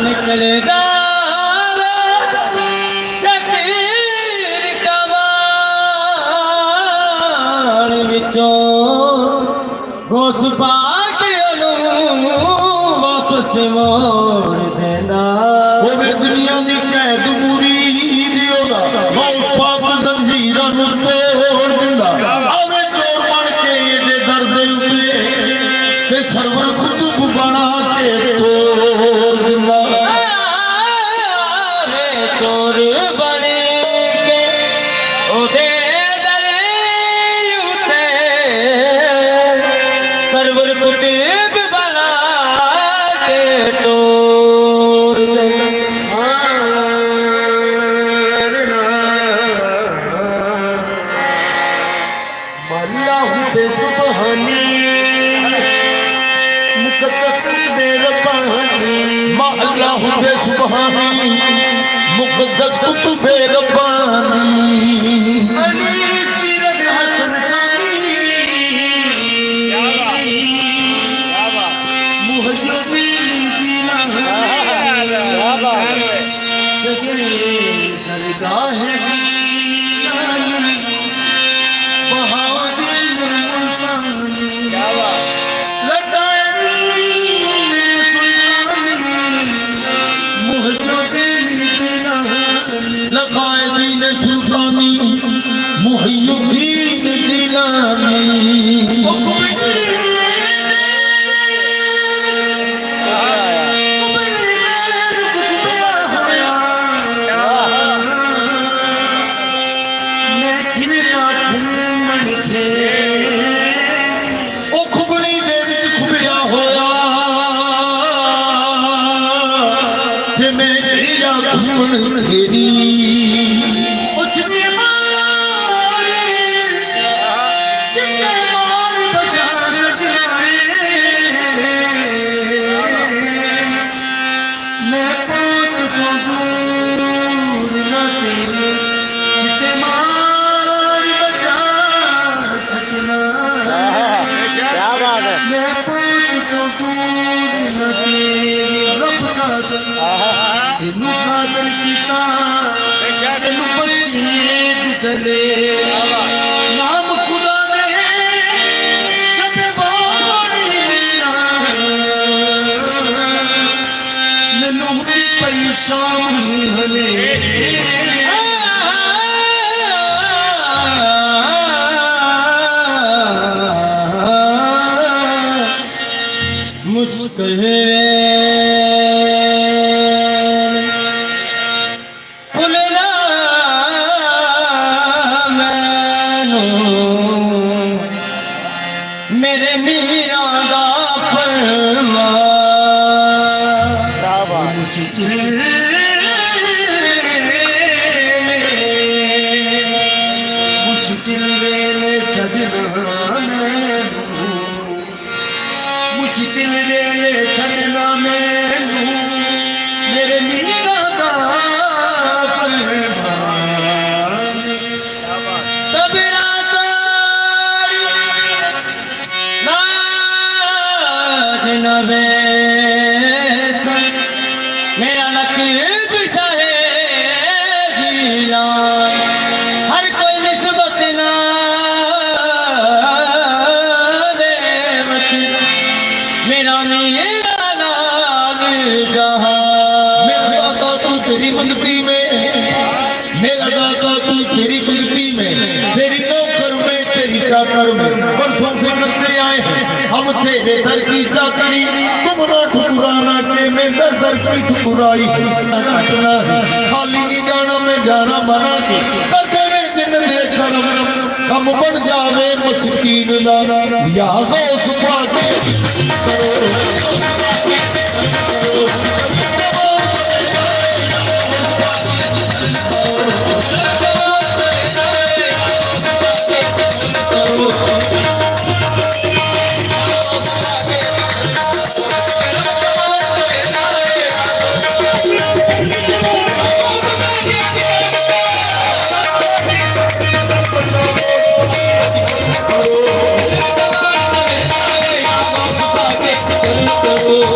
निकलेगा जकीर कबाड़ विचों घोस पाके वापस मोड़ देना वो दुनिया की कैद मूरी दियोगा गौस पाक जंजीरां नूं तोड़ दिंदा आवे चोर बन के ये दर्द उते ते सरवर कुतुब बना के तोड़ दिंदा चोर बने के ओदे दर उते सरवर कुतुब बना के तोड़ देना अल्लाहु बेसुबहानी मुकद्दस कुतुबे रब्बानी अल्लाहु बेसुबहानी मुकद्दस कुतुबे रब्बानी अली सीरत हसन खानी मुहज्जबीन जिलानी सजरे दरगाह लगाए सुल्तानी मुहियुद्दीन जिलानी तेनू कादर कीता तेनू बख्शे गुदले नाम खुदा दे छते बाणी मीरा मैनू हुंदी परेशानी हले मुश्किल है मेरे मीरा दा फरमा मुश्किल वेले छड़ना मैनू मुश्किल वेले छड़ना मैनू मेरे मीरा दा फरमा मेरा नकीब चाहे जीला हर कोई निस्बत ना दे मेरा मेरा नाम जहां मेरा दाता तू तेरी मंगती में मेरा दाता तू तेरी मंगती में तेरी नौकर में तेरी चाकर में बरसों से करते आए हैं हम तेरे दर की चाकरी तुम ना ठुकराना के मैं दर दर की ठुकराई काटना है खाली नहीं जाना मैं जाना बना के कर देने दिन दे करम कम बन जावे मस्कीन दा या गौस पाके करो करो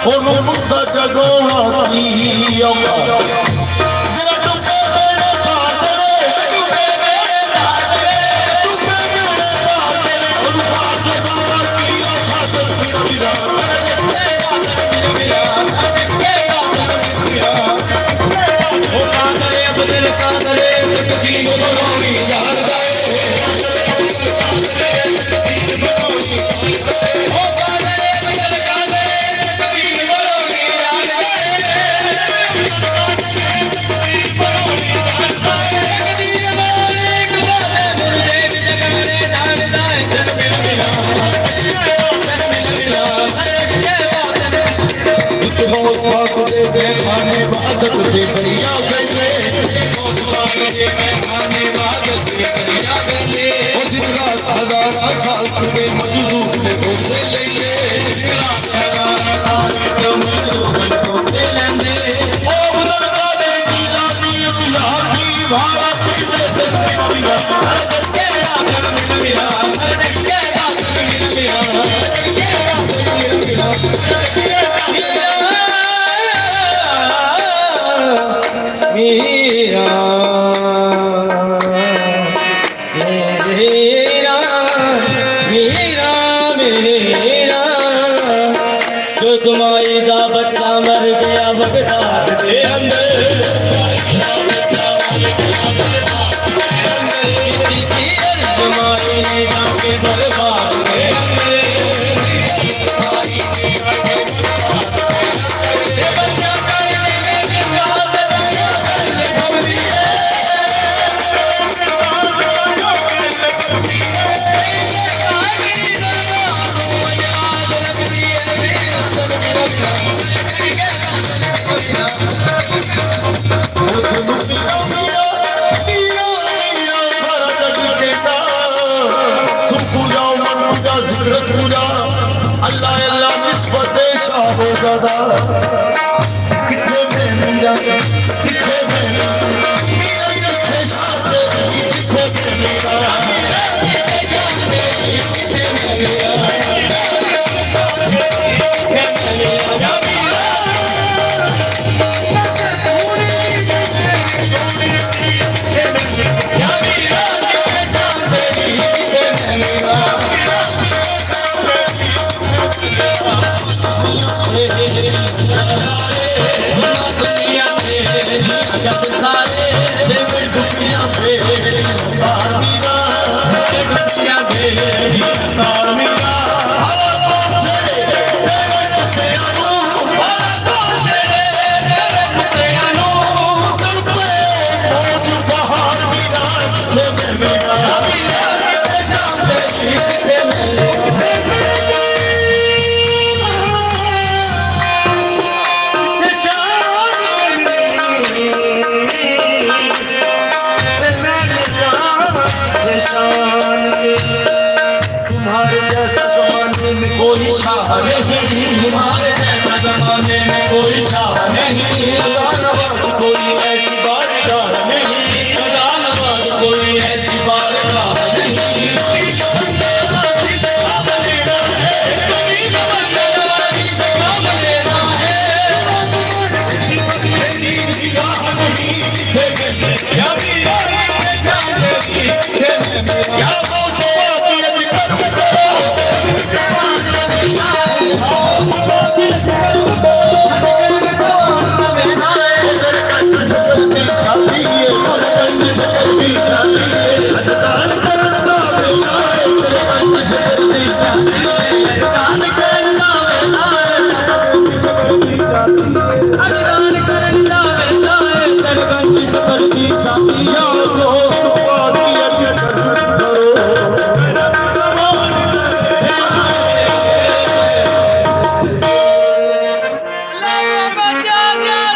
ਉਹਨੂੰ ਮੁੰਡਾ ਜਗੋਂ ਹਾਥੀ ਆਉਂਦਾ ਜਿਹੜਾ ਡੁੱਬੇ ਵੇਲੇ ਘਾਟ ਵੇ ਡੁੱਬੇ ਵੇਲੇ ਘਾਟ ਵੇ ਡੁੱਬੇ ਵੇਲੇ ਘਾਟ ਵੇ ਉਹਨੂੰ ਘਾਟ ਲਗਾਵਾ ਕੀ ਔਖਾ ਤੇ ਵੀਰਾ ਉਹ ਕਾਦਰੇ ਅਬਦੁਲ ਕਾਦਰੇ ਤਕਦੀਰ ਬਣਾਉਣੀ ਜਾਣਦਾ ਏ ਉਹ ਕਾਦਰੇ ਅਬਦੁਲ ਕਾਦਰੇ ਤਕਦੀਰ ਬਣਾਉਣੀ ਜਾਣਦਾ ਏ ਤਕਦੀਰ ਬਣਾਉਣੀ ਜਾਣਦਾ ਏ ਤਕਦੀਰ ਬਣਾਉਣੀ ਇੱਕ ਬਾਤੇ ਗੁਰਦੇਵ ਜਗਾਣੇ ਜਾਣਦਾ ਏ ਜਨ ਮਿਲ ਮਿਲਾ ਗੌਸ ਪਾਕ ਦੇ ਬੇਖਾਨੇ ਇਬਾਦਤ ਦੇ ਬਰੀਆ ਕਹਿੰਦੇ ਉਸ ਬਾਤ ਦੇ ਮਹਿਮਾਨੇ ਬਾਦਤ ਦੀ ਕਰਿਆ ਗੰਦੇ ਉਹ ਦਿਨ ਰਾਤ ਹਜ਼ਾਰਾਂ ਸਾਲ ਤੇ ਮਜਜ਼ੂਬ ਨੇ ਬੋਤੇ ਲੈਂਦੇ ਉਹ ਬਜ਼ੁਰਗਾਂ ਦੇ ਜੀਲਾਨੀ ਗੁਲਾਬੀ ਵਾਲਾ ਕਿਤੇ कमाई दा बच्चा मर गया बगदाद के अंदर किसी जमाई ने जाके बर्बाद के अंदर बच्चा करने में बात बनाया अल्लाह अल्लाह निस्बत शाहज़ादा किथे में मीरा किथे में मीरा किथे शाहज़ादा किथे में मीरा जब सारे दुनिया पे मीरा दुनिया मेरी तार मेरा तुम्हारे जैसा जमाने में कोई शाह नहीं तुम्हारे जैसा जमाने में कोई शाह नहीं खुदा नवाज कोई ऐसी बारगाह नहीं खुदा नवाज कोई ऐसी बारगाह नहीं या